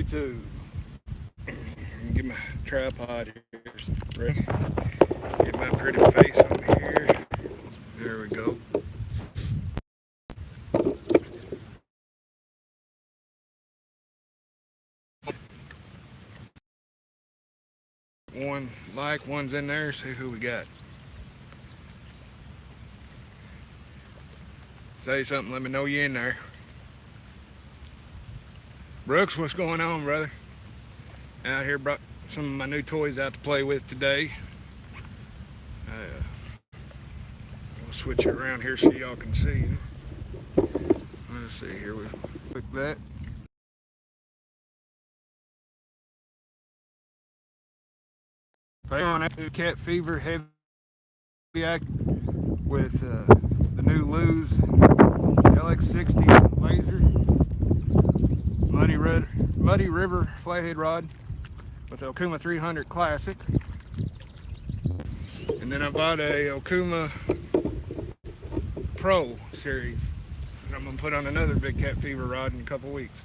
YouTube. Get my tripod here. Ready? Get my pretty face on here. There we go. One like, one's in there. See who we got. Say something. Let me know you're in there. Brooks, what's going on, brother? Out here, brought some of my new toys out to play with today. We'll switch it around here so y'all can see. Let's see here. We click that. On Cat Fever Heavy Act with the new Lew's LX60 laser, Muddy River flathead rod with the Okuma 300 Classic, and then I bought a Okuma Pro series that I'm gonna put on another big Cat Fever rod in a couple weeks.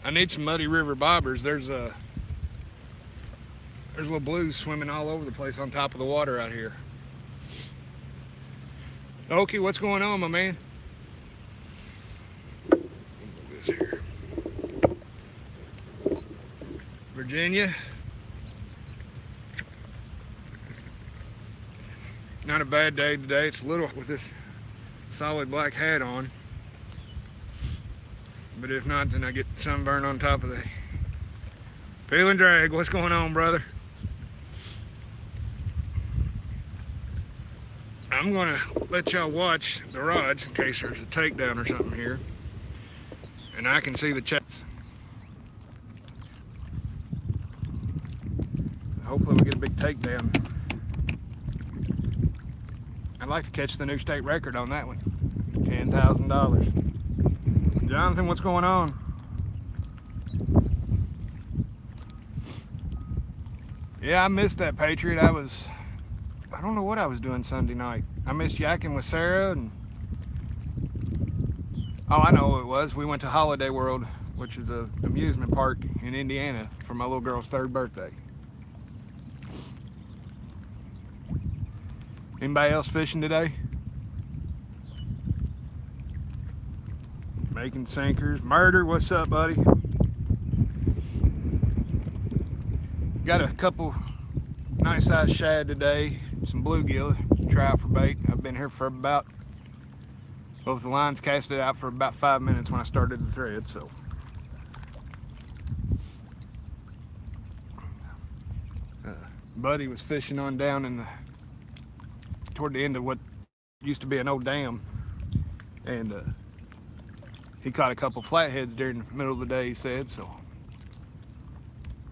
I need some Muddy River bobbers. There's little blues swimming all over the place on top of the water out here. Okie, what's going on, my man? This here. Virginia. Not a bad day today. It's a little with this solid black hat on. But if not, then I get sunburn on top of the Peel and Drag. What's going on, brother? I'm gonna let y'all watch the rods in case there's a takedown or something here, and I can see the chats. So hopefully we get a big takedown. I'd like to catch the new state record on that one, $10,000. Jonathan, what's going on? Yeah, I missed that, Patriot. I don't know what I was doing Sunday night. I missed yakking with Sarah, and oh, I know what it was. We went to Holiday World, which is an amusement park in Indiana, for my little girl's 3rd birthday. Anybody else fishing today? Making sinkers. Murder, what's up, buddy? Got a couple nice sized shad today. Some bluegill, try out for bait. I've been here for both the lines casted out for about 5 minutes when I started the thread, so. Buddy was fishing on down toward the end of what used to be an old dam, and he caught a couple flatheads during the middle of the day, he said, so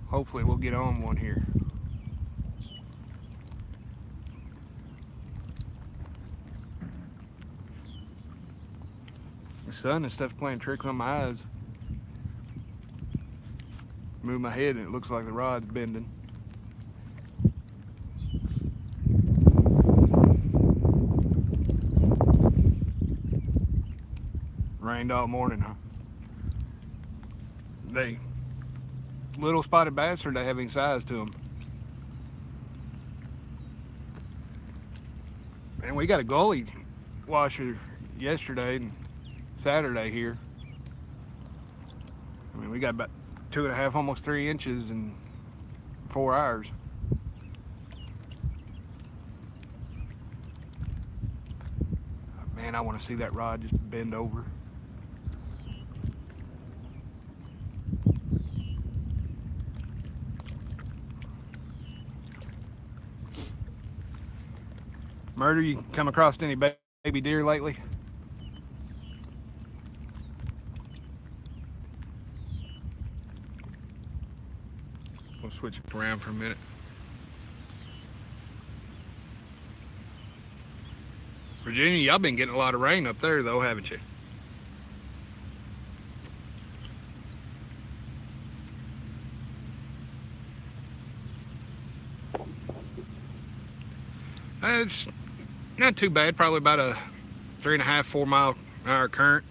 hopefully we'll get on one here. The sun and stuff's playing tricks on my eyes. Move my head and it looks like the rod's bending. Rained all morning, huh? They little spotted bass, or they have any size to them? And we got a gully washer yesterday and Saturday here. I mean, we got about 2.5, almost 3 inches in 4 hours. Man, I want to see that rod just bend over. Murder, you come across any baby deer lately? We'll switch it around for a minute. Virginia, y'all been getting a lot of rain up there though, haven't you? It's not too bad, probably about a 3.5, 4 mile an hour current.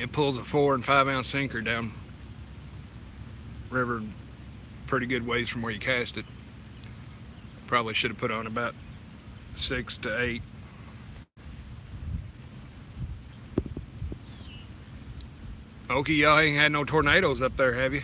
It pulls a 4 and 5 ounce sinker down river pretty good ways from where you cast it. Probably should have put on about 6 to 8. Okie, y'all ain't had no tornadoes up there, have you?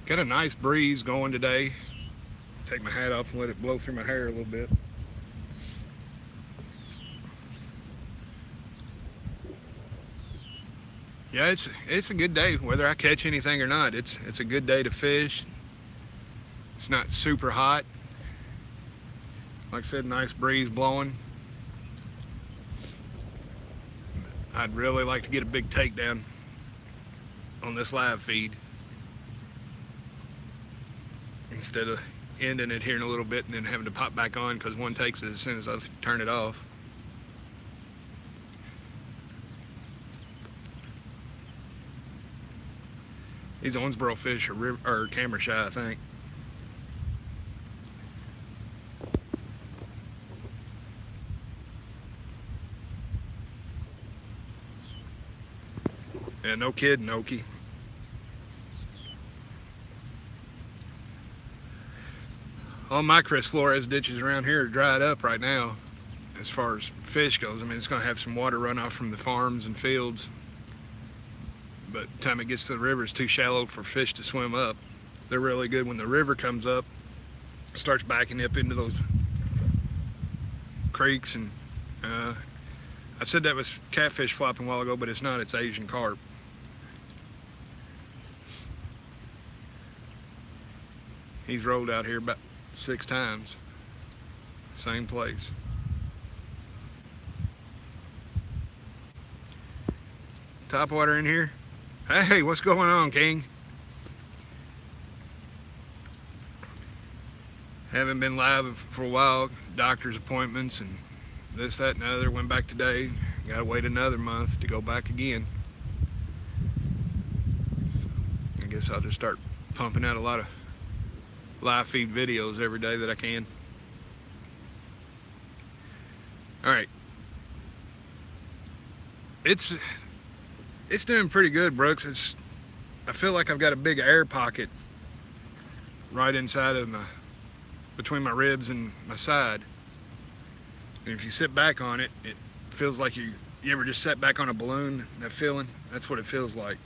Got a nice breeze going today. Take my hat off and let it blow through my hair a little bit. Yeah, it's a good day, whether I catch anything or not. It's a good day to fish. It's not super hot. Like I said, nice breeze blowing. I'd really like to get a big takedown on this live feed, instead of ending it here in a little bit and then having to pop back on because one takes it as soon as I turn it off. These Owensboro fish are camera shy, I think. Yeah, no kidding, Okie. All my Chris Flores ditches around here are dried up right now as far as fish goes. I mean, it's going to have some water runoff from the farms and fields, but the time it gets to the river, it's too shallow for fish to swim up. They're really good when the river comes up, starts backing up into those creeks. And I said that was catfish flopping a while ago, but it's not. It's Asian carp. He's rolled out here about 6 times, same place. Topwater in here. Hey, what's going on, King? Haven't been live for a while. Doctor's appointments and this, that, and the other. Went back today. Gotta wait another month to go back again. So I guess I'll just start pumping out a lot of live feed videos every day that I can. All right. It's doing pretty good, Brooks. I feel like I've got a big air pocket right inside of between my ribs and my side. And if you sit back on it, it feels like you ever just sat back on a balloon, that feeling? That's what it feels like.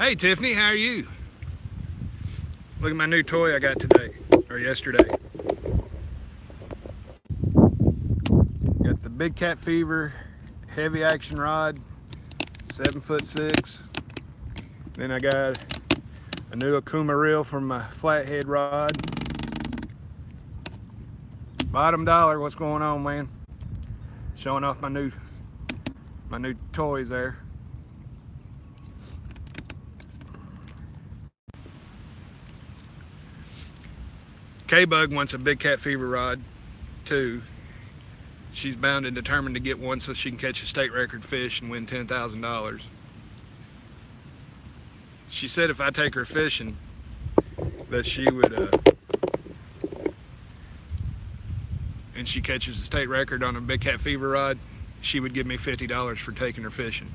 Hey Tiffany, how are you? Look at my new toy I got today, or yesterday. Got the Big Cat Fever heavy action rod, 7'6". Then I got a new Akuma reel from my flathead rod. Bottom dollar, what's going on, man? Showing off my new toys there. K-Bug wants a Big Cat Fever rod too. She's bound and determined to get one so she can catch a state record fish and win $10,000. She said if I take her fishing that she would, and she catches a state record on a Big Cat Fever rod, she would give me $50 for taking her fishing.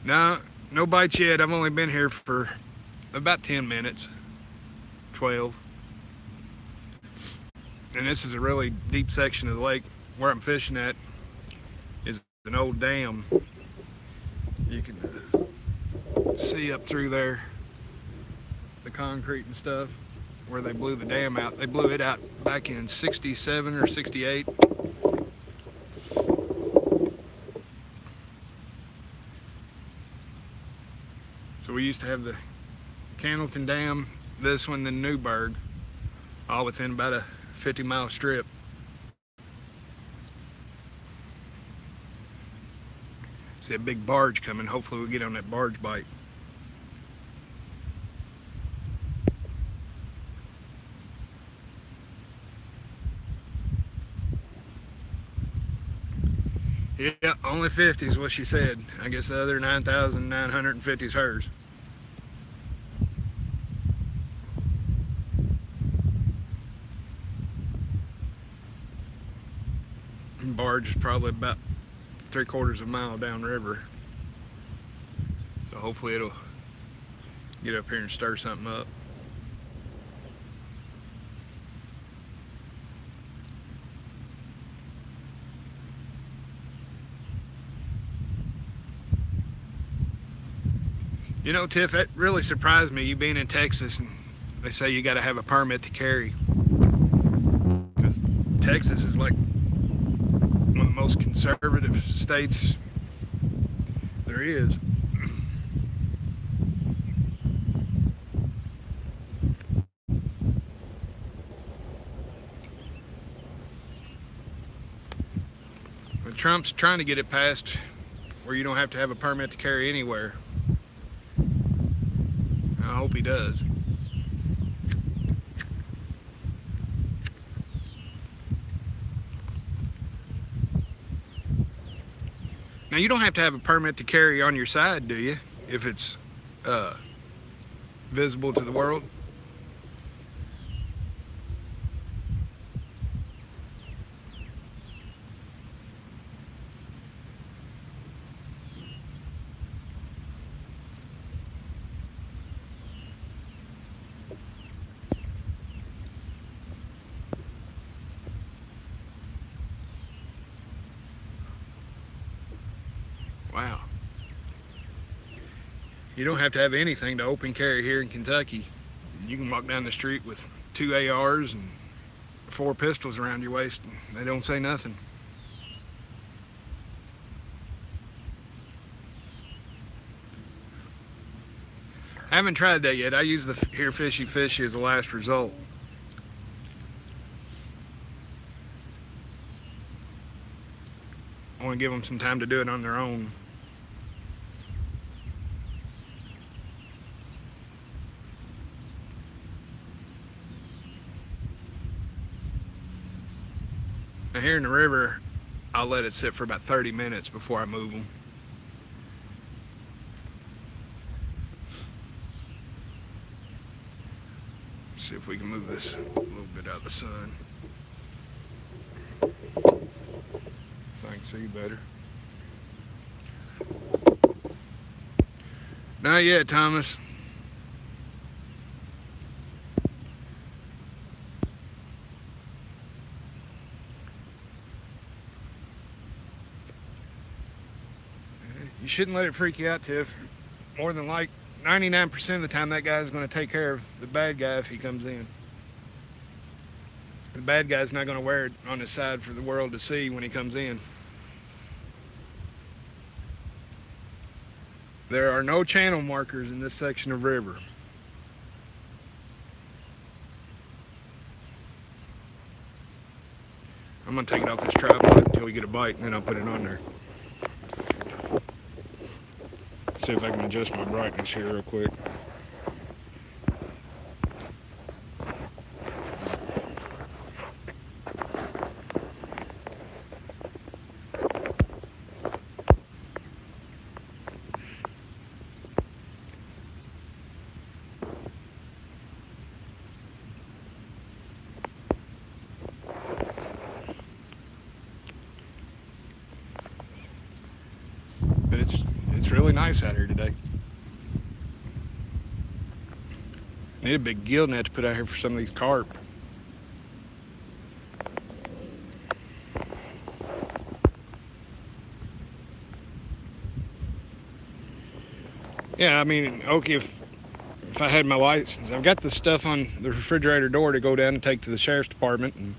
No bites yet. I've only been here for about 10 minutes, 12. And this is a really deep section of the lake. Where I'm fishing at is an old dam. You can see up through there the concrete and stuff where they blew the dam out. They blew it out back in 67 or 68. we used to have the Candleton Dam, this one, then Newburgh, all within about a 50-mile strip. See a big barge coming. Hopefully we'll get on that barge bite. Yeah, only 50 is what she said. I guess the other 9,950 is hers. Barge is probably about 3/4 of a mile downriver. So hopefully it'll get up here and stir something up. You know, Tiff, that really surprised me, you being in Texas, and they say you got to have a permit to carry. Because Texas is like one of the most conservative states there is. But Trump's trying to get it passed where you don't have to have a permit to carry anywhere. I hope he does. Now, you don't have to have a permit to carry on your side, do you? If it's visible to the world. Wow. You don't have to have anything to open carry here in Kentucky. You can walk down the street with 2 ARs and 4 pistols around your waist and they don't say nothing. I haven't tried that yet. I use the Here Fishy Fishy as a last result. I want to give them some time to do it on their own. Now here in the river, I'll let it sit for about 30 minutes before I move them. See if we can move this a little bit out of the sun. So I can see better. Not yet, Thomas. You shouldn't let it freak you out, Tiff. More than like 99% of the time, that guy's going to take care of the bad guy if he comes in. The bad guy's not going to wear it on his side for the world to see when he comes in. There are no channel markers in this section of river. I'm going to take it off this tripod until we get a bite, and then I'll put it on there. See if I can adjust my brightness here real quick. It's really nice out here today. Need a big gill net to put out here for some of these carp. Yeah, I mean, okay, if I had my license, I've got the stuff on the refrigerator door to go down and take to the sheriff's department and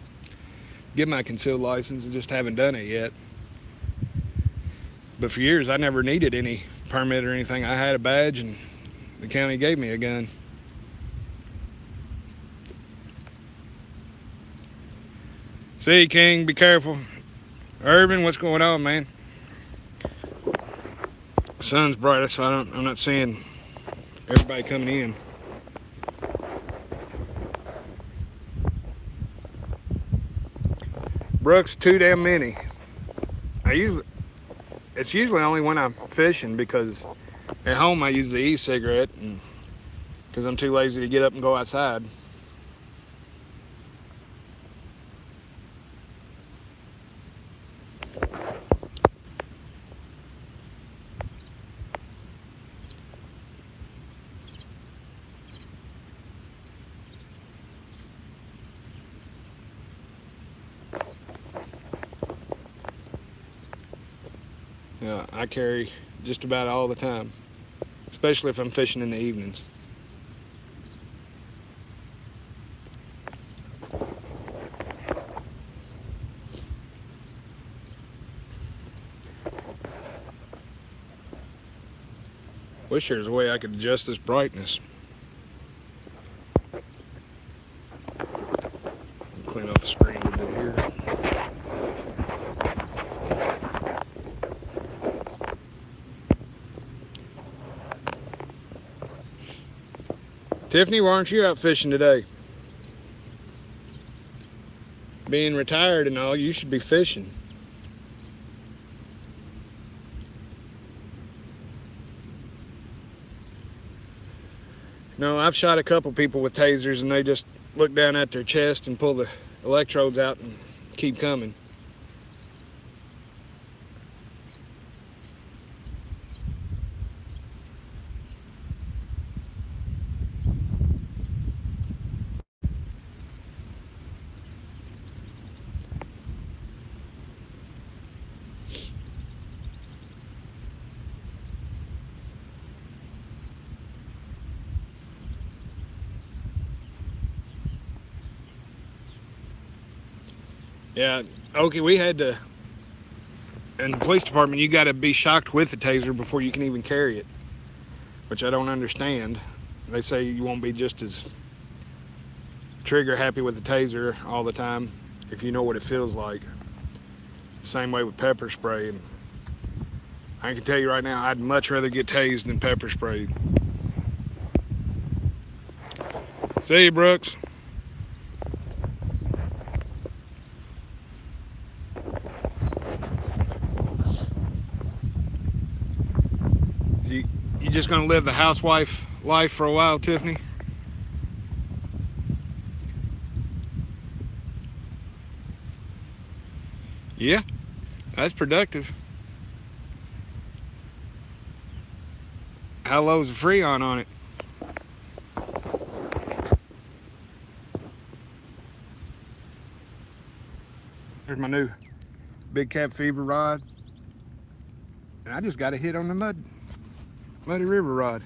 get my concealed license, and just haven't done it yet. But for years, I never needed any permit or anything. I had a badge, and the county gave me a gun. See, King, be careful. Irvin, what's going on, man? The sun's bright, so I'm not seeing everybody coming in. Brooks, too damn many. It's usually only when I'm fishing, because at home I use the e-cigarette, and because I'm too lazy to get up and go outside. Yeah, I carry just about all the time, especially if I'm fishing in the evenings. Wish there was a way I could adjust this brightness. Clean off the screen a bit here. Tiffany, why aren't you out fishing today? Being retired and all, you should be fishing. No, I've shot a couple people with tasers and they just look down at their chest and pull the electrodes out and keep coming. Yeah, okay, we had to, in the police department, you got to be shocked with the taser before you can even carry it, which I don't understand. They say you won't be just as trigger happy with the taser all the time if you know what it feels like. Same way with pepper spray. And I can tell you right now, I'd much rather get tased than pepper sprayed. See you, Brooks. So you just gonna live the housewife life for a while, Tiffany? Yeah, that's productive. How low is the Freon on it? There's my new Big Cat Fever rod. And I just got a hit on the Muddy River rod.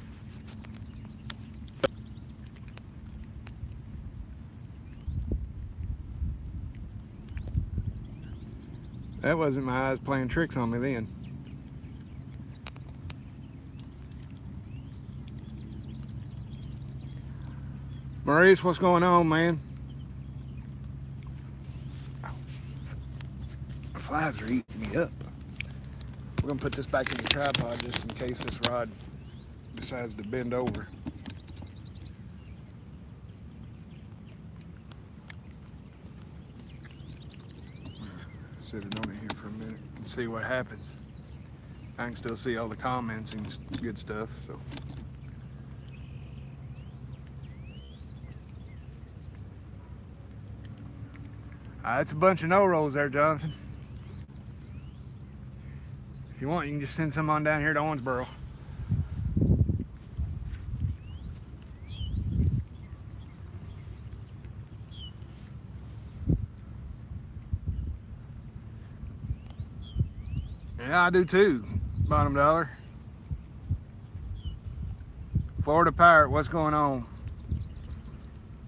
That wasn't my eyes playing tricks on me then. Maurice, what's going on, man? The flies are eating me up. We're gonna put this back in the tripod just in case this rod decides to bend over. Sit it on it here for a minute and see what happens. I can still see all the comments and good stuff, so. That's a bunch of no-rolls there, Jonathan. If you want, you can just send some on down here to Owensboro. Yeah, I do too, bottom dollar. Florida Pirate, what's going on?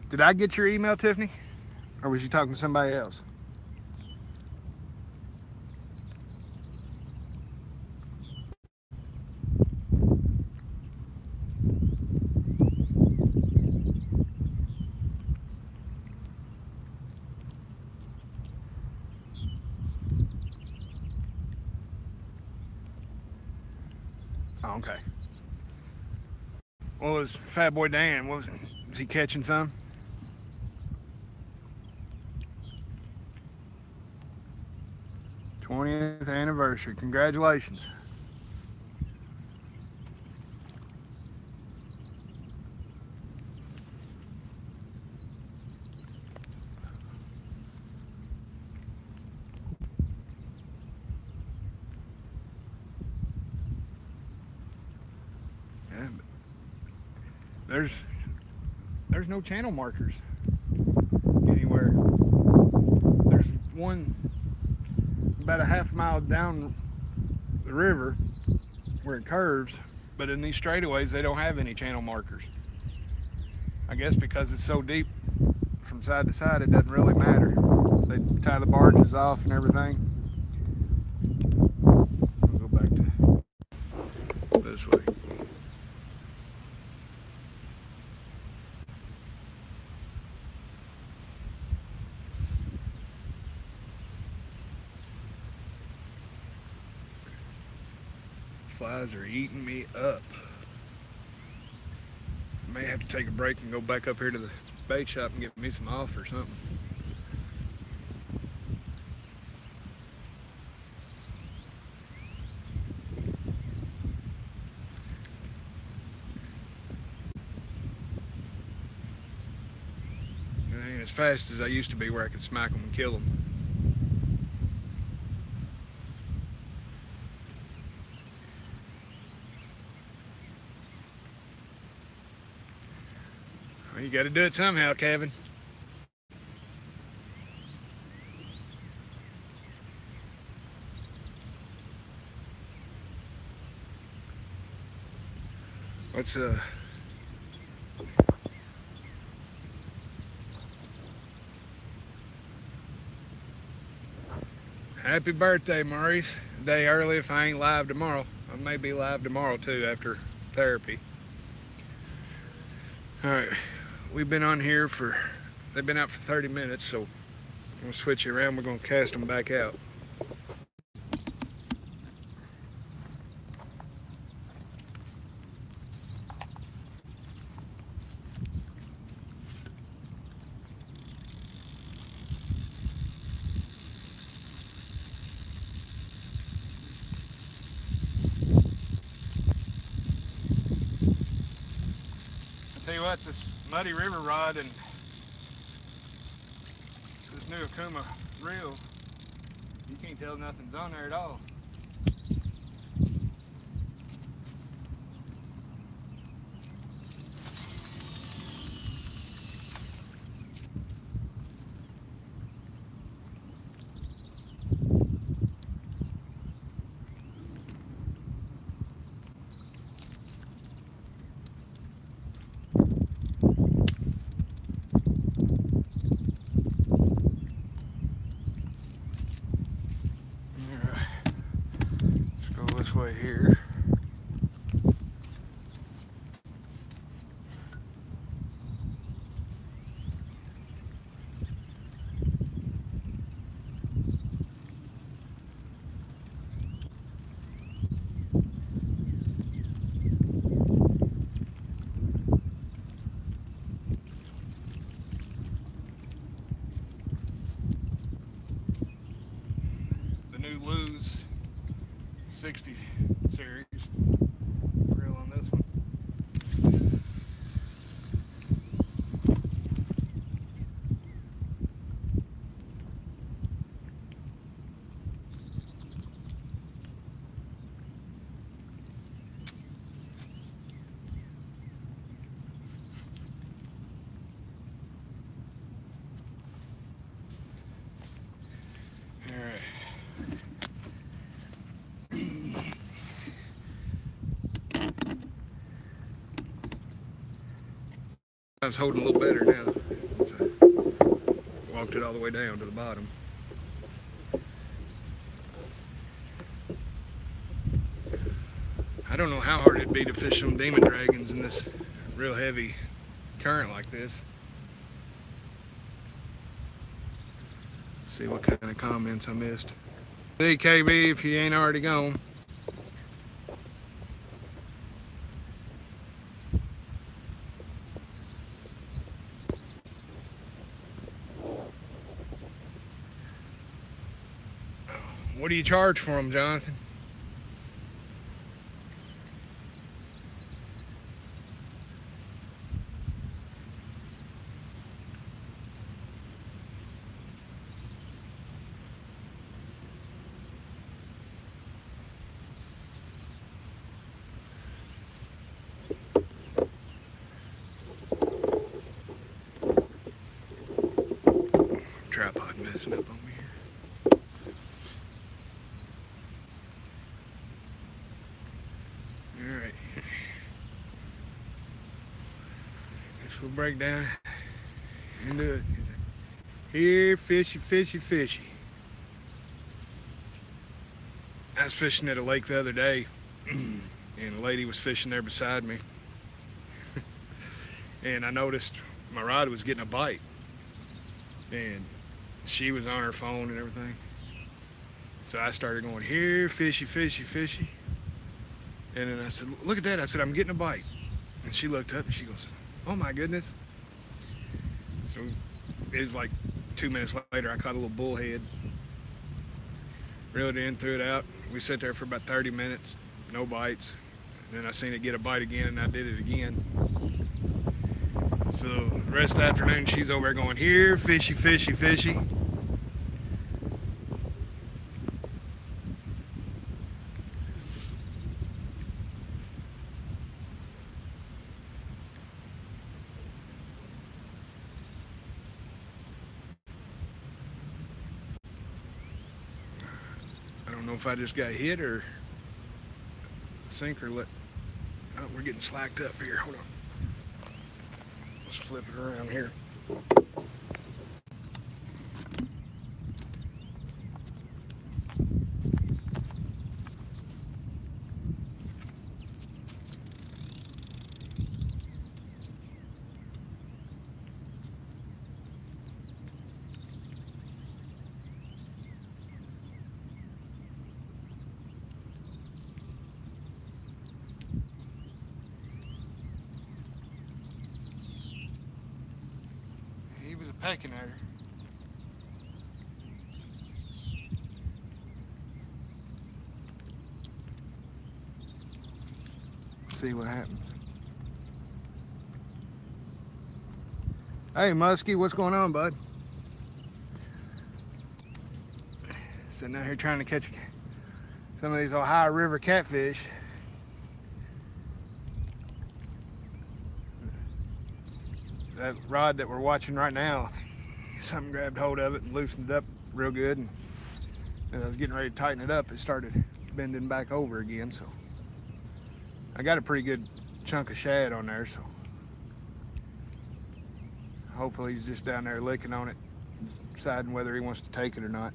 Did I get your email, Tiffany? Or was you talking to somebody else? Oh, okay. What was Fat Boy Dan? Was he catching some? 20th anniversary. Congratulations. Yeah, there's there's no channel markers anywhere. There's one about a half mile down the river where it curves, but in these straightaways they don't have any channel markers. I guess because it's so deep from side to side, it doesn't really matter. They tie the barges off and everything. I'll go back to this way. Flies are eating me up. I may have to take a break and go back up here to the bait shop and get me some off or something. I ain't as fast as I used to be where I could smack them and kill them. Well, you got to do it somehow, Kevin. What's happy birthday, Maurice. A day early if I ain't live tomorrow. I may be live tomorrow too after therapy. Alright, we've been on here they've been out for 30 minutes, so I'm going to switch it around. We're going to cast them back out. Tell you what, this Muddy River rod and this new Okuma reel, you can't tell nothing's on there at all. This way here. The new Lew's 60 series reel on this one. I was holding a little better now since I walked it all the way down to the bottom. I don't know how hard it'd be to fish some demon dragons in this real heavy current like this. See what kind of comments I missed. See, KB, if you ain't already gone. What do you charge for them, Jonathan? Tripod messing up on me here. All right. Guess we'll break down into it. Here, fishy, fishy, fishy. I was fishing at a lake the other day, and a lady was fishing there beside me. And I noticed my rod was getting a bite. And she was on her phone and everything. So I started going, here, fishy, fishy, fishy. And then I said, look at that. I said, I'm getting a bite. And she looked up and she goes, oh my goodness. So it was like 2 minutes later, I caught a little bullhead. Reeled it in, threw it out. We sat there for about 30 minutes, no bites. And then I seen it get a bite again, and I did it again. So the rest of the afternoon, she's over there going, here, fishy, fishy, fishy. I don't know if I just got hit or the sinker let. Oh, we're getting slacked up here. Hold on. Let's flip it around here. He was a pecking at her. See what happens. Hey, Muskie, what's going on, bud? Sitting out here trying to catch some of these Ohio River catfish. That rod that we're watching right now, something grabbed hold of it and loosened it up real good, and as I was getting ready to tighten it up, it started bending back over again. So I got a pretty good chunk of shad on there, so hopefully he's just down there licking on it, deciding whether he wants to take it or not.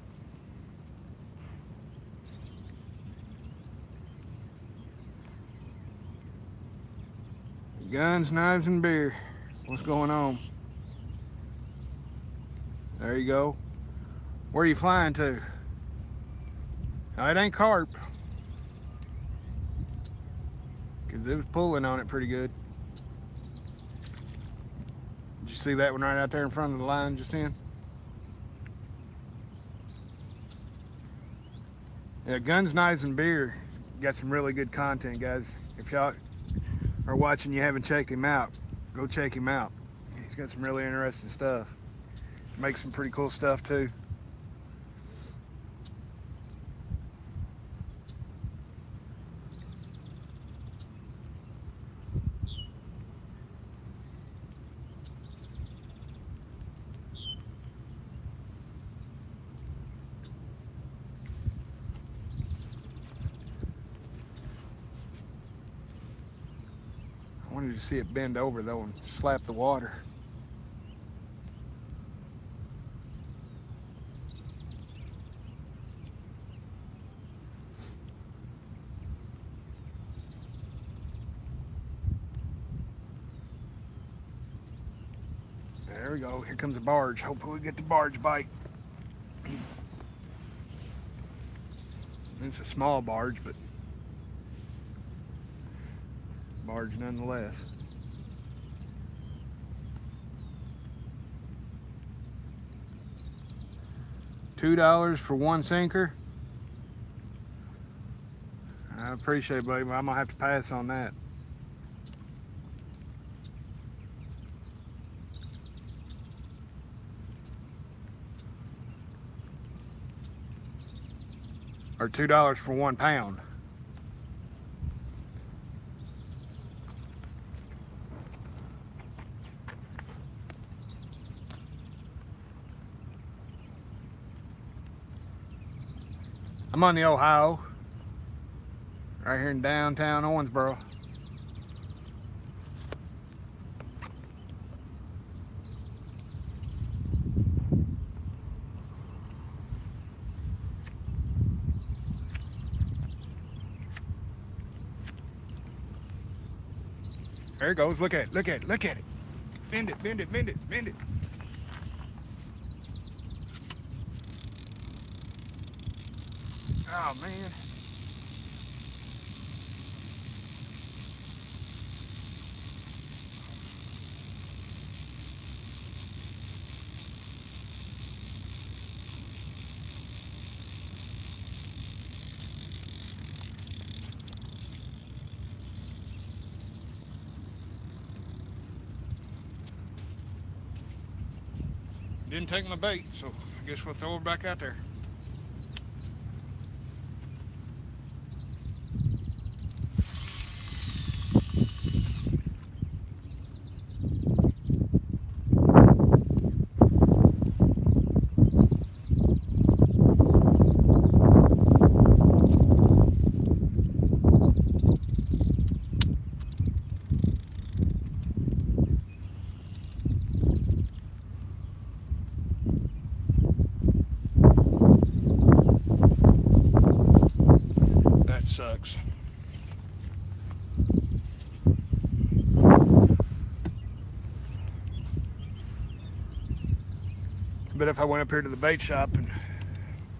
Guns, knives, and beer. What's going on? There you go. Where are you flying to? No, it ain't carp. Because it was pulling on it pretty good. Did you see that one right out there in front of the line just in? Yeah, Guns, Knives, and Beer got some really good content, guys. If y'all are watching, you haven't checked him out, go check him out. He's got some really interesting stuff. Makes some pretty cool stuff too. I wanted to see it bend over though and slap the water. There we go. Here comes a barge. Hopefully we get the barge bite. It's a small barge, but barge nonetheless. $2 for one sinker. I appreciate it, buddy, but I'm gonna have to pass on that. Or $2 for 1 pound. I'm on the Ohio, right here in downtown Owensboro. There it goes. Look at it. Look at it. Look at it. Bend it. Bend it. Bend it. Bend it. Oh man. Didn't take my bait, so I guess we'll throw her back out there. That sucks. But if I went up here to the bait shop and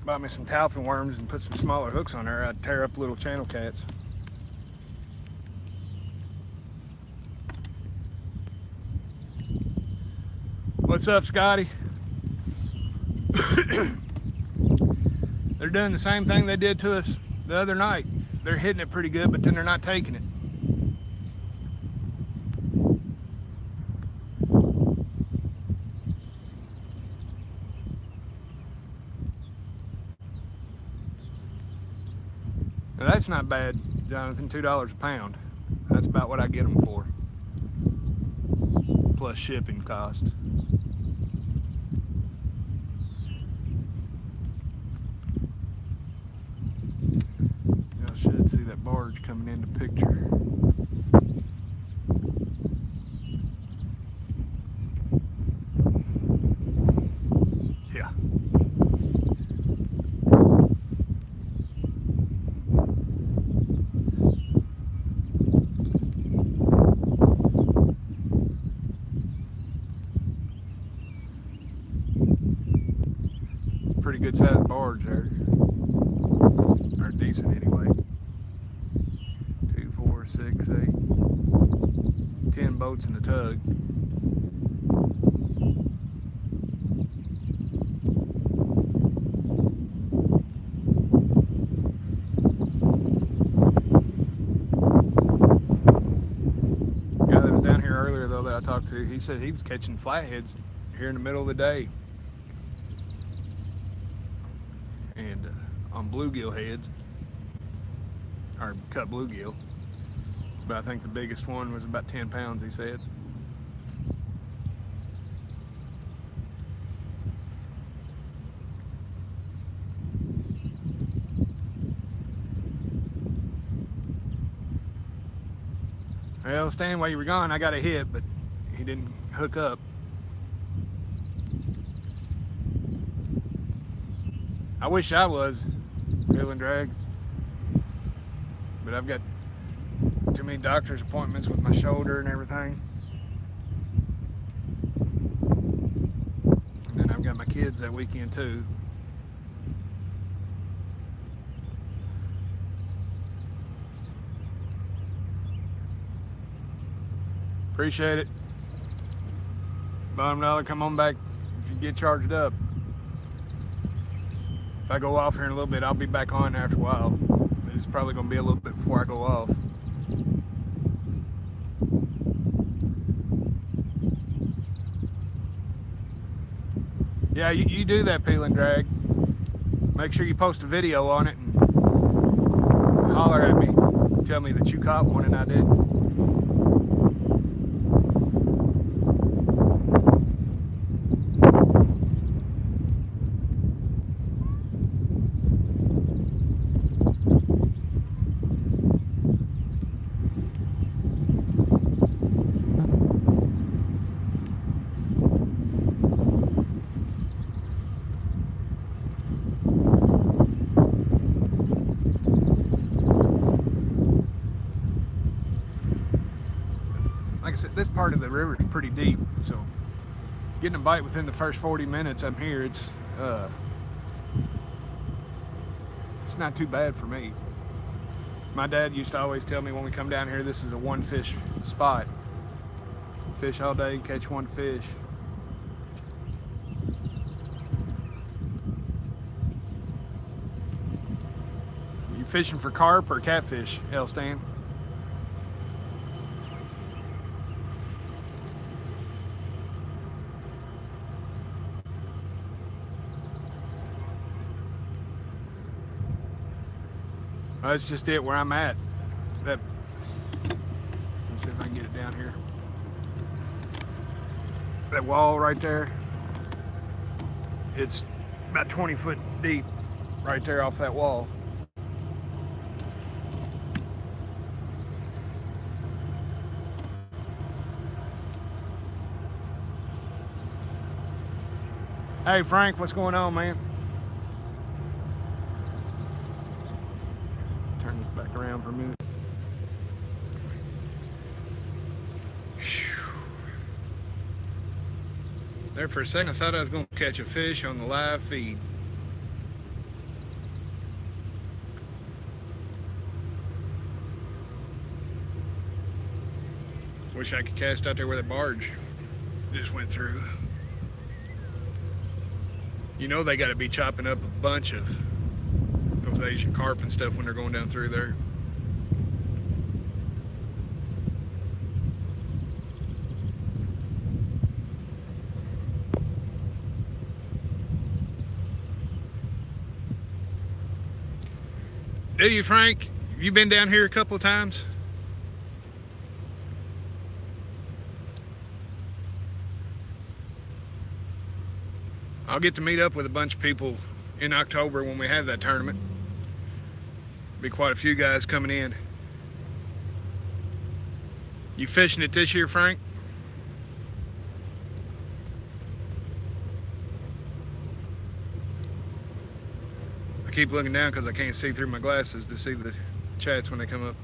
bought me some Tailfin worms and put some smaller hooks on there, I'd tear up little channel cats. What's up, Scotty? They're doing the same thing they did to us the other night. They're hitting it pretty good, but then they're not taking it. Now that's not bad, Jonathan. $2 a pound. That's about what I get them for, plus shipping cost. Y'all should see that barge coming into picture. Yeah. Pretty good sized barge there, or decent anyway. 2, 4, 6, 8, 10 boats in the tug. The guy that was down here earlier though that I talked to, he said he was catching flatheads here in the middle of the day. And on bluegill heads, or cut bluegill, but I think the biggest one was about 10 pounds, he said. Well, Stan, while you were gone, I got a hit, but he didn't hook up. I wish I was reel and drag, but I've got too many doctor's appointments with my shoulder and everything. And then I've got my kids that weekend too. Appreciate it. Bottom dollar, come on back if you get charged up. If I go off here in a little bit, I'll be back on after a while. It's probably going to be a little bit before I go off. Yeah, you do that peel and drag. Make sure you post a video on it and holler at me. Tell me that you caught one and I didn't. Like I said, this part of the river is pretty deep, so getting a bite within the first 40 minutes I'm here, it's not too bad for me. My dad used to always tell me when we come down here, this is a one fish spot. Fish all day, catch one fish. You fishing for carp or catfish, Elstan? That's just it where I'm at. Let's see if I can get it down here. That wall right there, it's about 20 foot deep right there off that wall. Hey Frank, what's going on, man? Turn this back around for a minute. There for a second I thought I was going to catch a fish on the live feed. Wish I could cast out there where the barge just went through. You know they got to be chopping up a bunch of those Asian carp and stuff when they're going down through there. Do you, Frank? You been down here a couple of times? I'll get to meet up with a bunch of people in October when we have that tournament. Be quite a few guys coming in. You fishing it this year, Frank? I keep looking down because I can't see through my glasses to see the chats when they come up.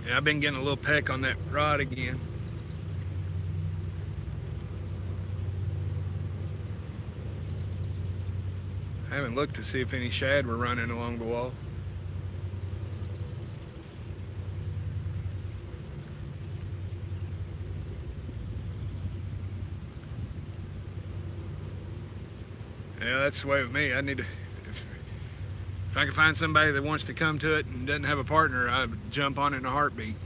Yeah, I've been getting a little peck on that rod again. I haven't looked to see if any shad were running along the wall. Yeah, that's the way with me. I need to, if I can find somebody that wants to come to it and doesn't have a partner, I'd jump on it in a heartbeat.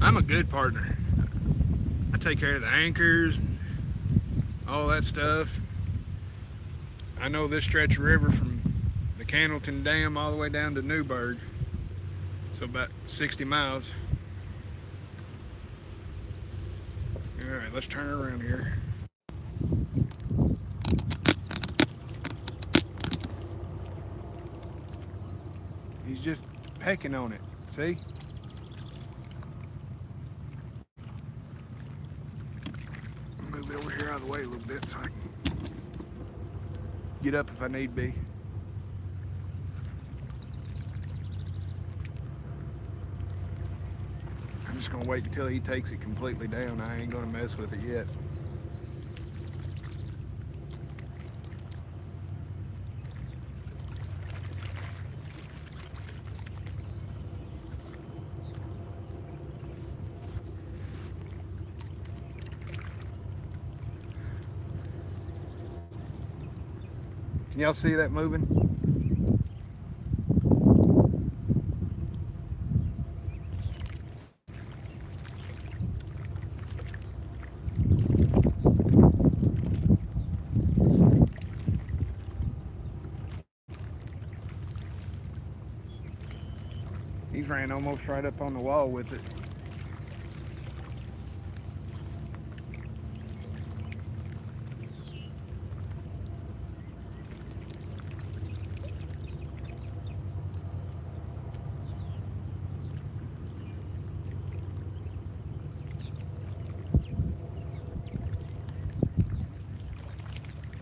I'm a good partner. I take care of the anchors and all that stuff. I know this stretch of river from the Candleton Dam all the way down to Newburgh. So about 60 miles. All right, let's turn around here. He's just pecking on it, see? Move it over here out of the way a little bit so I can get up if I need be. I'm just gonna wait until he takes it completely down. I ain't gonna mess with it yet. Can y'all see that moving? He's ran almost right up on the wall with it.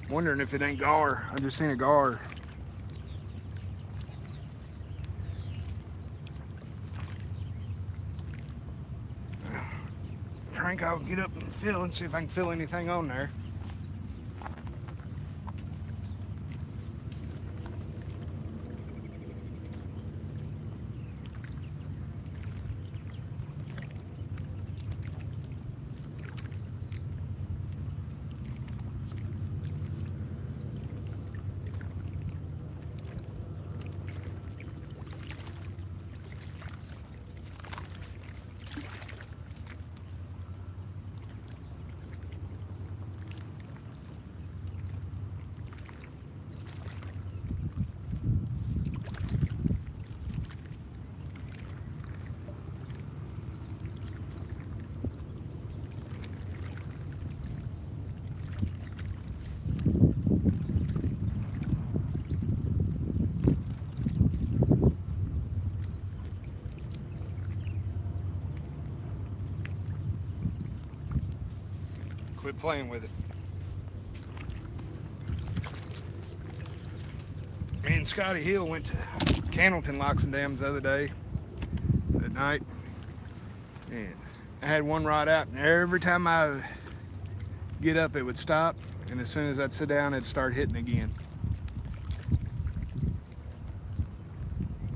Wondering if it ain't gar. I just seen a gar. Frank, I'll get up and feel and see if I can feel anything on there. Quit playing with it. Me and Scotty Hill went to Cannelton Locks and Dams the other day at night, and I had one rod out, and every time I get up it would stop, and as soon as I'd sit down it'd start hitting again.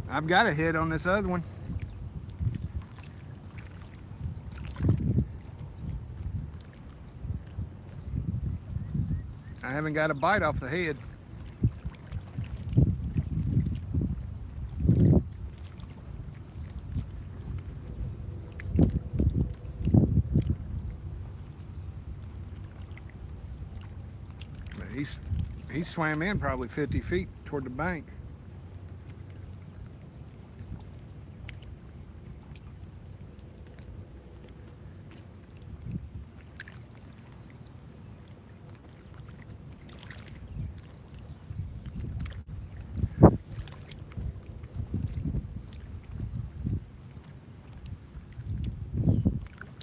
I've got a hit on this other one. I haven't got a bite off the head. But he swam in probably 50 feet toward the bank.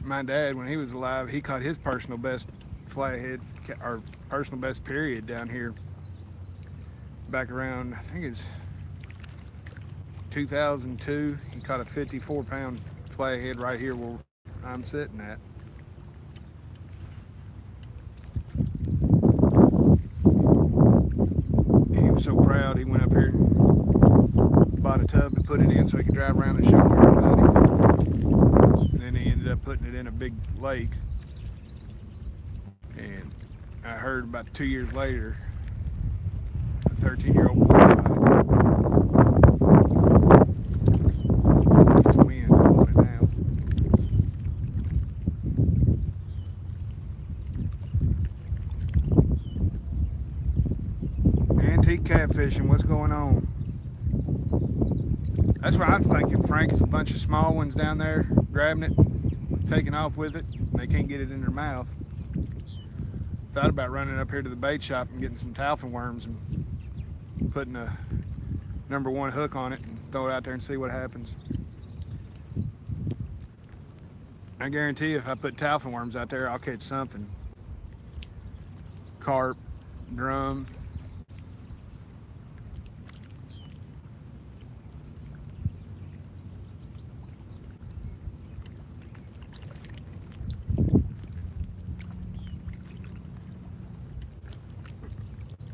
My dad, when he was alive, he caught his personal best flathead, or personal best period down here back around, I think it's 2002. He caught a 54-pound flathead right here where I'm sitting at. He was so proud, he went up here and bought a tub and put it in so he could drive around and show everybody. And then he ended up putting it in a big lake. And I heard about 2 years later, a 13-year-old boy died. It's wind blowing it down. Antique catfishing, what's going on? That's what I'm thinking, Frank. It's a bunch of small ones down there grabbing it, taking off with it, and they can't get it in their mouth. Thought about running up here to the bait shop and getting some Tailfin worms and putting a #1 hook on it and throw it out there and see what happens. I guarantee you if I put Tailfin worms out there, I'll catch something. Carp, drum,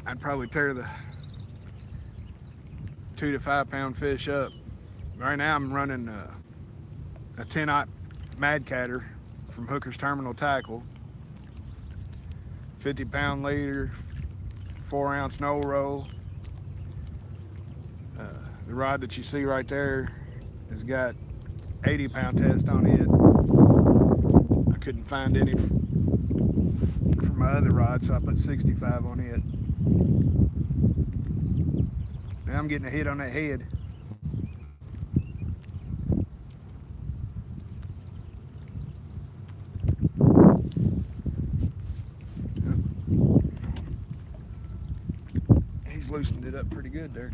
I'd probably tear the 2 to 5 pound fish up. Right now I'm running a 10-aught Mad Catter from Hooker's Terminal Tackle, 50-pound leader, 4-ounce no roll. The rod that you see right there has got 80-pound test on it. I couldn't find any for my other rod, so I put 65 on it. Now I'm getting a hit on that head. He's loosened it up pretty good there.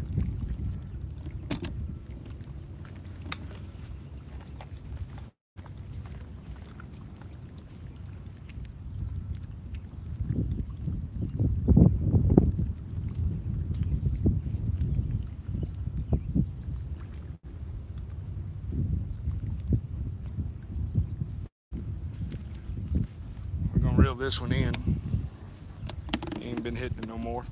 We're gonna reel this one in. He ain't been hitting it no more.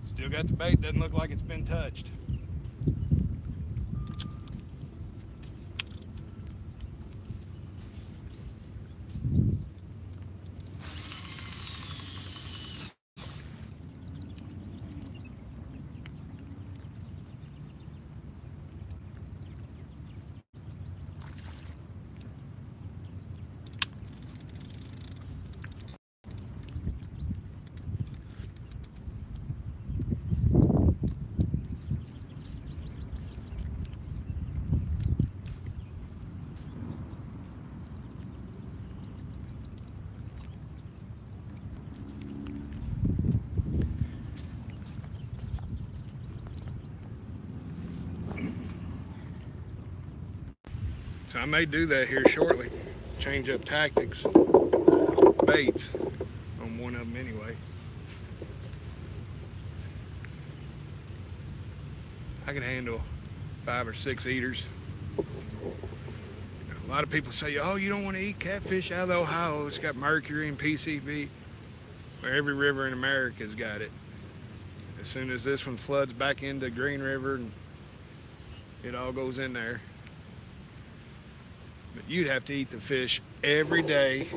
Still got the bait, doesn't look like it's been touched. So I may do that here shortly. Change up tactics, baits on one of them anyway. I can handle 5 or 6 eaters. A lot of people say, oh, you don't want to eat catfish out of the Ohio. It's got mercury and PCB. Well, every river in America's got it. As soon as this one floods back into Green River, and it all goes in there. But you'd have to eat the fish every day,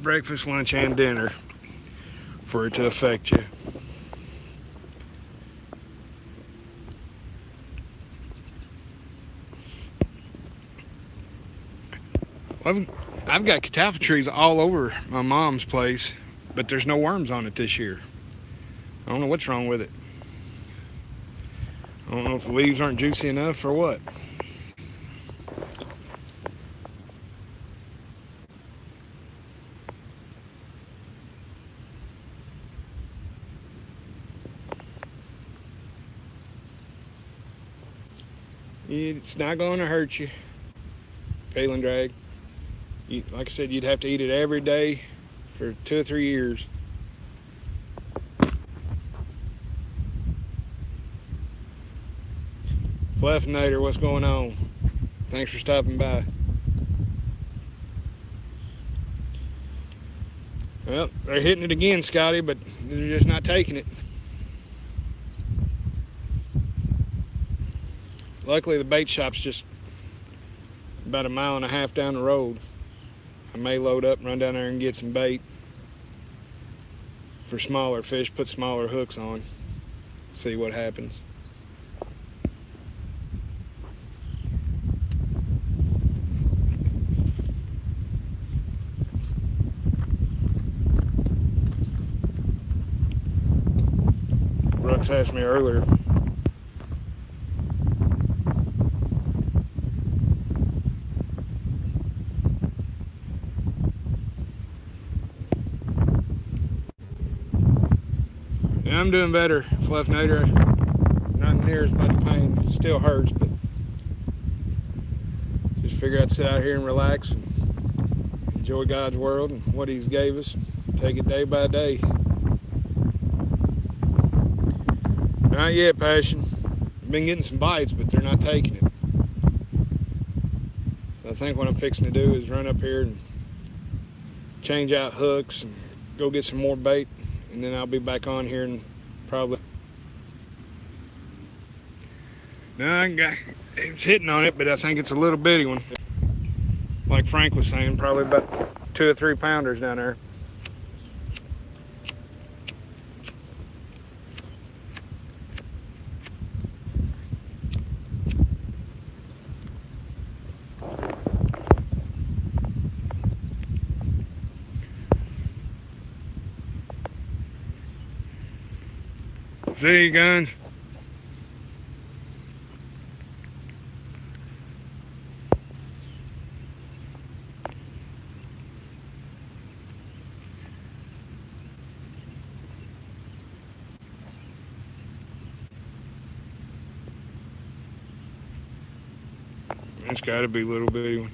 breakfast, lunch, and dinner, for it to affect you. I've got catalpa trees all over my mom's place, but there's no worms on it this year. I don't know what's wrong with it. I don't know if the leaves aren't juicy enough or what. It's not going to hurt you. Paling drag. Like I said, you'd have to eat it every day for 2 or 3 years. Fluffinator, what's going on? Thanks for stopping by. Well, they're hitting it again, Scotty, but they're just not taking it. Luckily, the bait shop's just about 1.5 miles down the road. I may load up and run down there and get some bait for smaller fish, put smaller hooks on, see what happens. Brooks asked me earlier, I'm doing better, Fluff Nader. Not near as much pain. Still hurts, but just figure I'd sit out here and relax and enjoy God's world and what He's gave us. Take it day by day. Not yet, Passion. I've been getting some bites, but they're not taking it. So I think what I'm fixing to do is run up here and change out hooks and go get some more bait, and then I'll be back on here and probably. No, it's hitting on it, but I think it's a little bitty one. Like Frank was saying, probably about 2 or 3 pounders down there. See you, guns. It's got to be a little bitty one.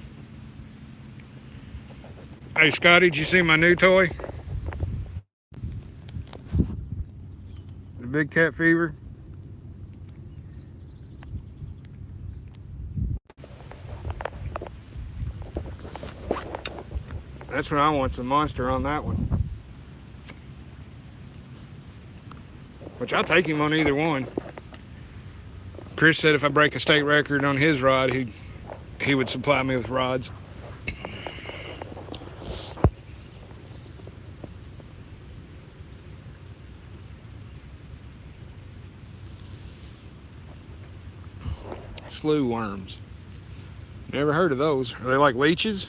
Hey, Scotty, did you see my new toy? The Big Cat Fever. That's what I want, some monster on that one. Which I'll take him on either one. Chris said if I break a state record on his rod, he would supply me with rods. Slough worms. Never heard of those. Are they like leeches?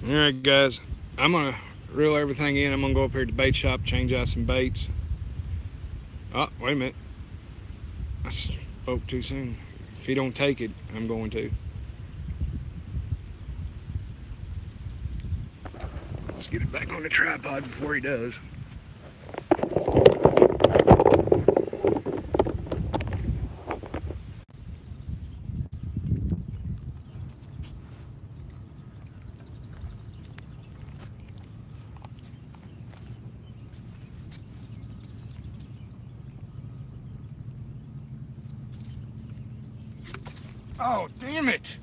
All right, guys, I'm gonna reel everything in. I'm gonna go up here to the bait shop, change out some baits. Oh, wait a minute. I spoke too soon. If he don't take it, I'm going to. Let's get it back on the tripod before he does. Oh, damn it!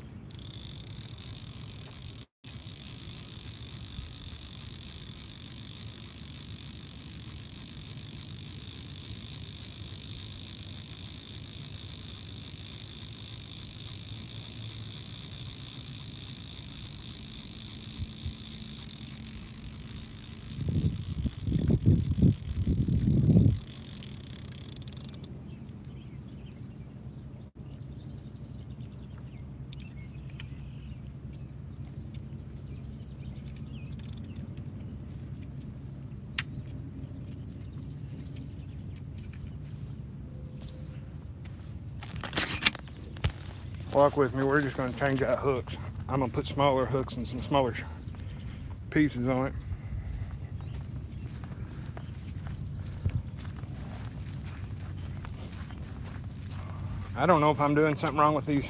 Walk with me, we're just gonna change out hooks. I'm gonna put smaller hooks and some smaller pieces on it. I don't know if I'm doing something wrong with these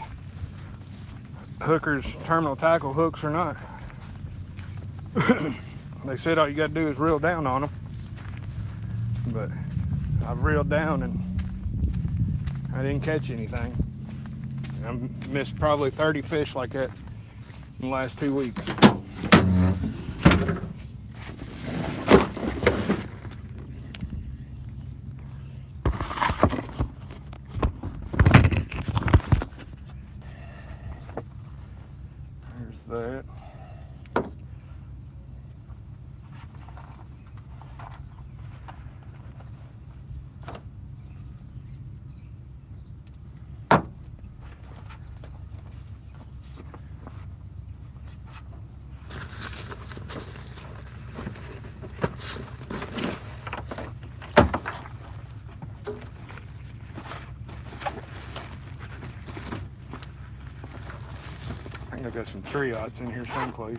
Hooker's terminal tackle hooks or not. They said all you gotta do is reel down on them, but I've reeled down and I didn't catch anything. I've missed probably 30 fish like that in the last 2 weeks. There's that. Got some triots in here someplace.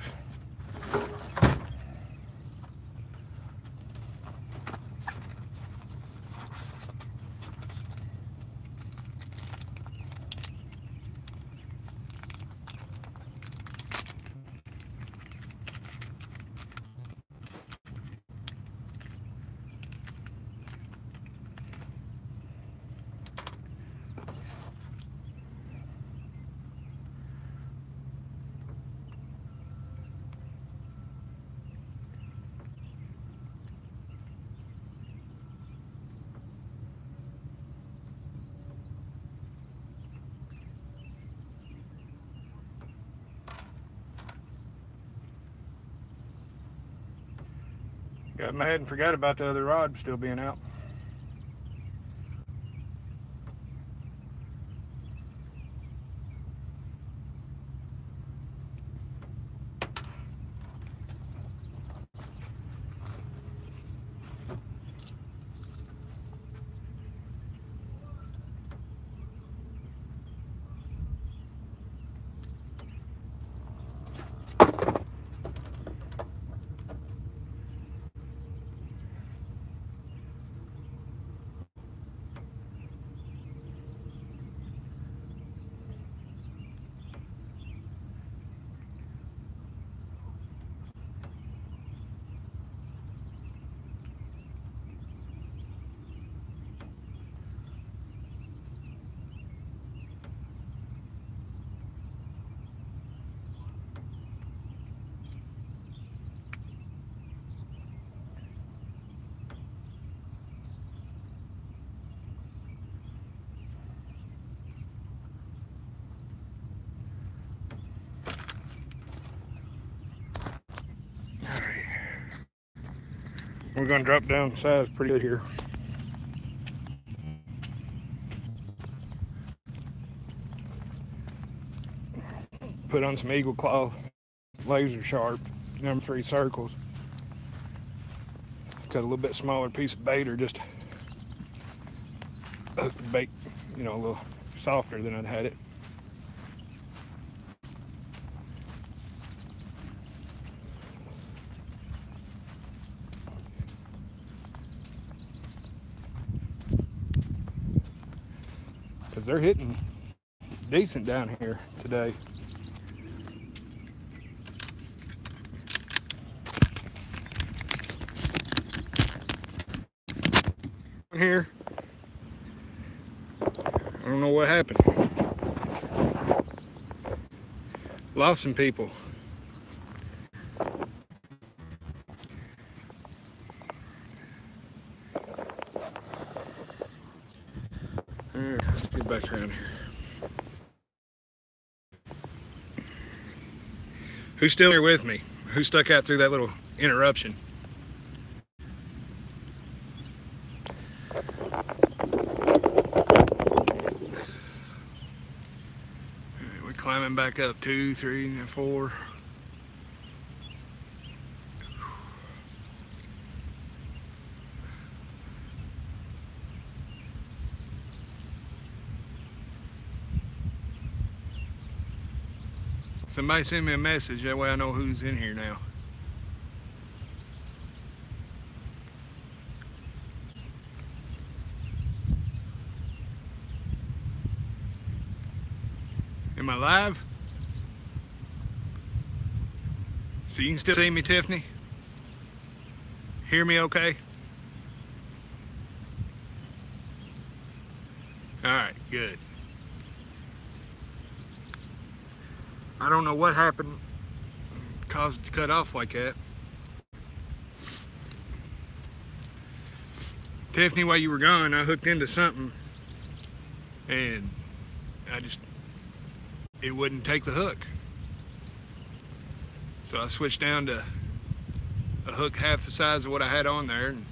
Got mad and forgot about the other rod still being out. We're going to drop down the size pretty good here. Put on some Eagle Claw laser sharp number 3 circles. Cut a little bit smaller piece of bait, or just hook the bait, you know, a little softer than I'd had it. Because they're hitting decent down here today. Here, I don't know what happened. Lost some people. Let's get back around here. Who's still here with me? Who stuck out through that little interruption? We're climbing back up 2, 3, and 4. Somebody send me a message, that way I know who's in here now. Am I live? So you can still see me, Tiffany? Hear me okay? Alright, good. I don't know what happened, caused it to cut off like that. Tiffany, while you were gone, I hooked into something and it wouldn't take the hook. So I switched down to a hook half the size of what I had on there and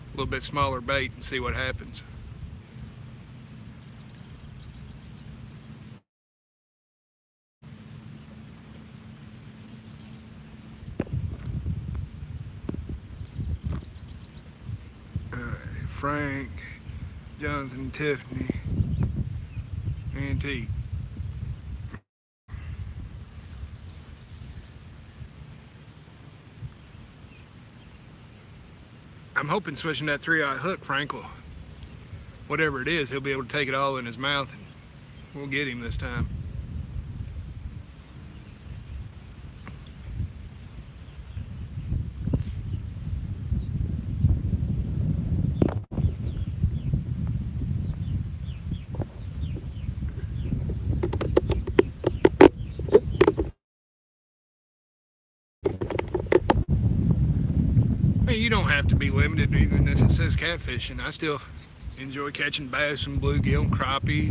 a little bit smaller bait and see what happens. Frank, Jonathan, Tiffany, and T. I'm hoping switching that 3/0 hook, Frank will, whatever it is, he'll be able to take it all in his mouth, and we'll get him this time. I mean, you don't have to be limited, even if it says catfishing. I still enjoy catching bass and bluegill and crappie.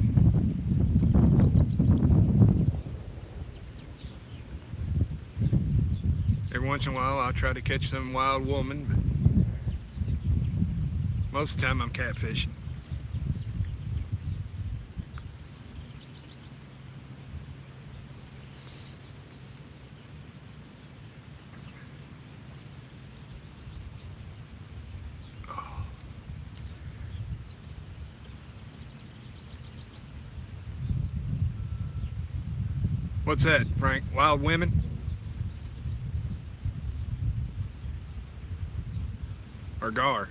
Every once in a while, I'll try to catch some wild woman, but most of the time I'm catfishing. What's that, Frank? Wild women? Or gar?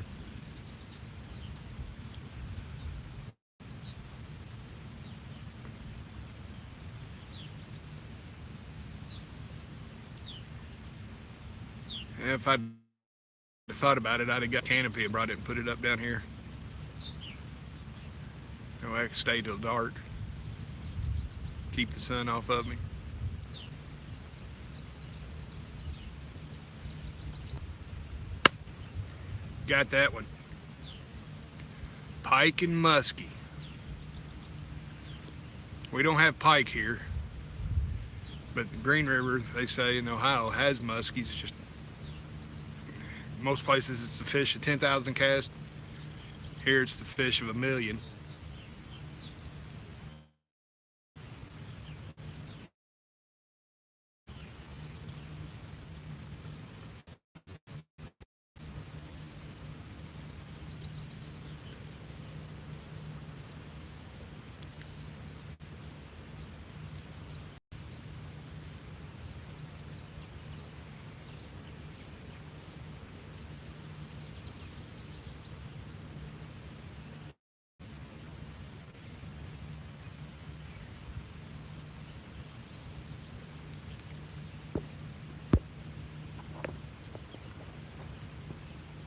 If I'd thought about it, I'd have got a canopy and brought it and put it up down here. No, I could stay till dark. Keep the sun off of me. Got that one. Pike and muskie. We don't have pike here, but the Green River, they say in Ohio, has muskies. It's just most places it's the fish of 10,000 cast. Here it's the fish of 1,000,000.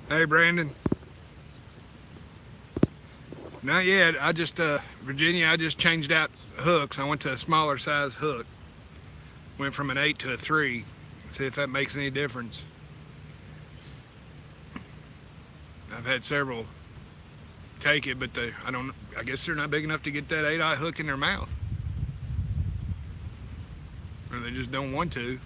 Hey, Brandon. Not yet. I just, Virginia, I just changed out hooks. I went to a smaller size hook. Went from an 8 to a 3. See if that makes any difference. I've had several take it, but I guess they're not big enough to get that 8/0 hook in their mouth. Or they just don't want to.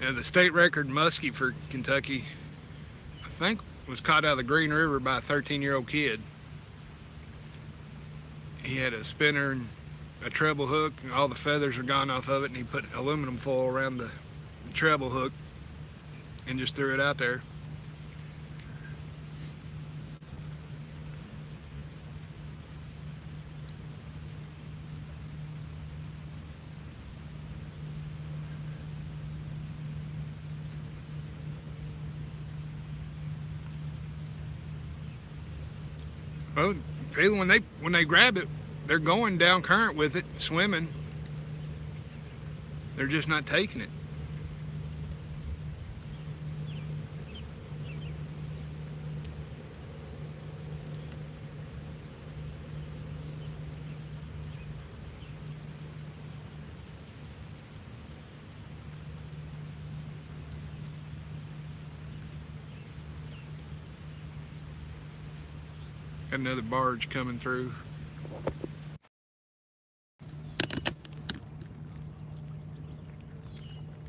Yeah, the state record muskie for Kentucky, I think, was caught out of the Green River by a 13-year-old kid. He had a spinner and a treble hook, and all the feathers are gone off of it, and he put aluminum foil around the treble hook and just threw it out there. Well, when they grab it, they're going down current with it, swimming. They're just not taking it. Got another barge coming through.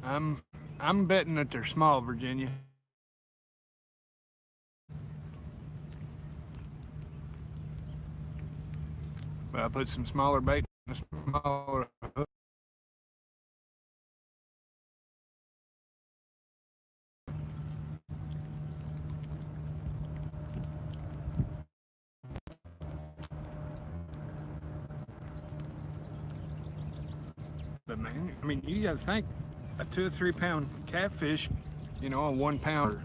I'm betting that they're small, Virginia. But I put some smaller bait in a smaller hook. But man, I mean, you got to think a 2 or 3 pound catfish, you know, a 1 pound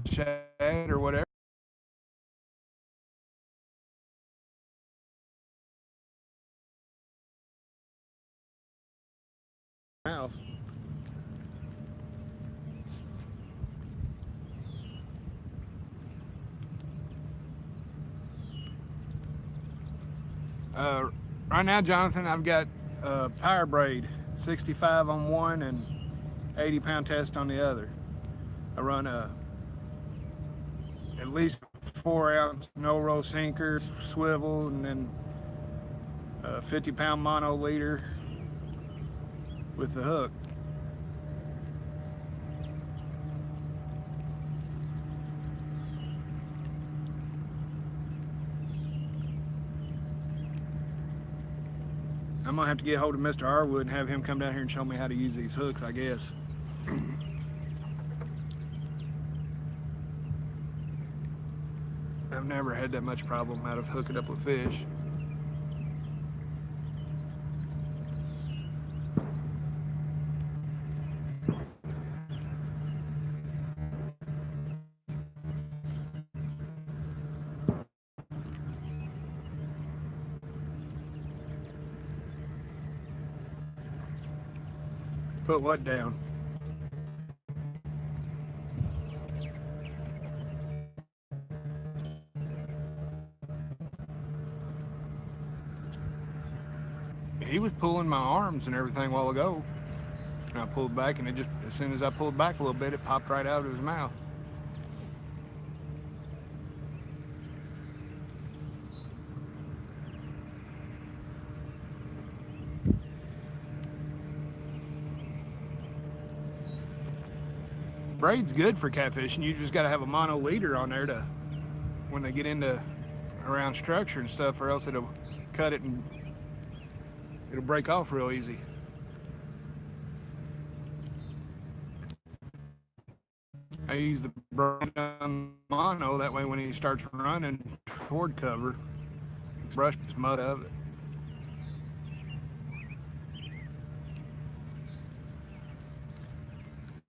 shad or whatever. Mouth. Right now, Jonathan, I've got power braid, 65 on one and 80 pound test on the other. I run at least 4-ounce no-roll sinker, swivel, and then a 50 pound mono leader with the hook. I'm gonna have to get hold of Mr. Harwood and have him come down here and show me how to use these hooks, I guess. I've never had that much problem out of hooking up with fish. Put what down? He was pulling my arms and everything a while ago. And I pulled back, and it just, as soon as I pulled back a little bit, it popped right out of his mouth. Braid's good for catfishing. You just got to have a mono leader on there to, when they get into around structure and stuff, or else it'll cut it and it'll break off real easy. I use the braid on mono, that way when he starts running toward cover, brush his mud of it.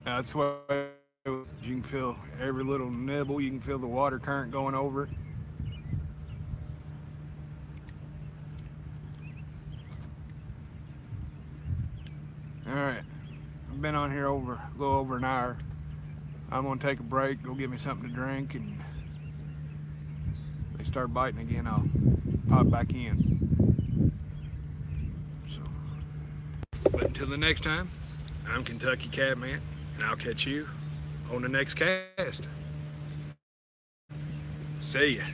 That's why you can feel every little nibble, you can feel the water current going over it. Alright, I've been on here a little over an hour. I'm gonna take a break, go get me something to drink, and if they start biting again, I'll pop back in. So, but until the next time, I'm Kentucky Catman, and I'll catch you on the next cast. See ya.